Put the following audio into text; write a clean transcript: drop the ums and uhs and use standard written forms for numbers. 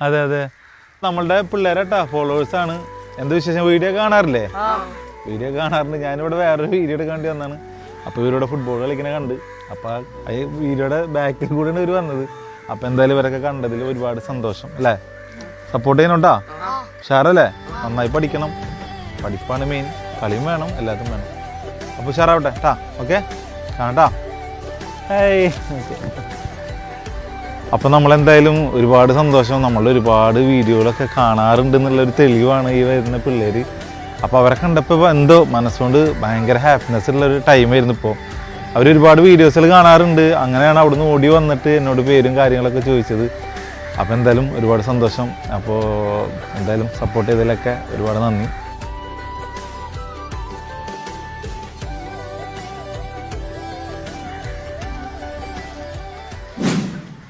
അതെ അതെ നമ്മളുടെ പിള്ളേരാട്ടാ ഫോളോവേഴ്സാണ്. എന്താ വിശേഷം? വീഡിയോ കാണാറില്ലേ? വീഡിയോ കാണാറുണ്ട്. ഞാനിവിടെ വേറൊരു വീഡിയോ എടുക്കാണ്ടി വന്നാണ്. അപ്പോൾ ഇവരുടെ ഫുട്ബോൾ കളിക്കണ കണ്ട്. അപ്പോൾ ആ വീഡിയോയുടെ ബാക്കിൽ കൂടെയാണ് ഇവർ വന്നത്. അപ്പോൾ എന്തായാലും ഇവരൊക്കെ കണ്ടതിൽ ഒരുപാട് സന്തോഷം അല്ലേ? സപ്പോർട്ട് ചെയ്യണോട്ടാ. ഉഷാറല്ലേ? നന്നായി പഠിക്കണം. പഠിപ്പാണ് മെയിൻ. കളിയും വേണം, എല്ലാത്തും വേണം. അപ്പോൾ ഉഷാറാവട്ടെ ട്ടാ. ഓക്കെ കാണട്ടാ. ഏയ് അപ്പോൾ നമ്മളെന്തായാലും ഒരുപാട് സന്തോഷം. നമ്മൾ ഒരുപാട് വീഡിയോകളൊക്കെ കാണാറുണ്ട് എന്നുള്ളൊരു തെളിവാണ് ഈ വരുന്ന പിള്ളേർ. അപ്പോൾ അവരെ കണ്ടപ്പോൾ എന്തോ മനസ്സുകൊണ്ട് ഭയങ്കര ഹാപ്പിനെസ് ഉള്ളൊരു ടൈമായിരുന്നു. ഇപ്പോൾ അവരൊരുപാട് വീഡിയോസിൽ കാണാറുണ്ട്. അങ്ങനെയാണ് അവിടുന്ന് ഓടി വന്നിട്ട് എന്നോട് പേരും കാര്യങ്ങളൊക്കെ ചോദിച്ചത്. അപ്പോൾ എന്തായാലും ഒരുപാട് സന്തോഷം. അപ്പോൾ എന്തായാലും സപ്പോർട്ട് ചെയ്തതിലൊക്കെ ഒരുപാട് നന്ദി.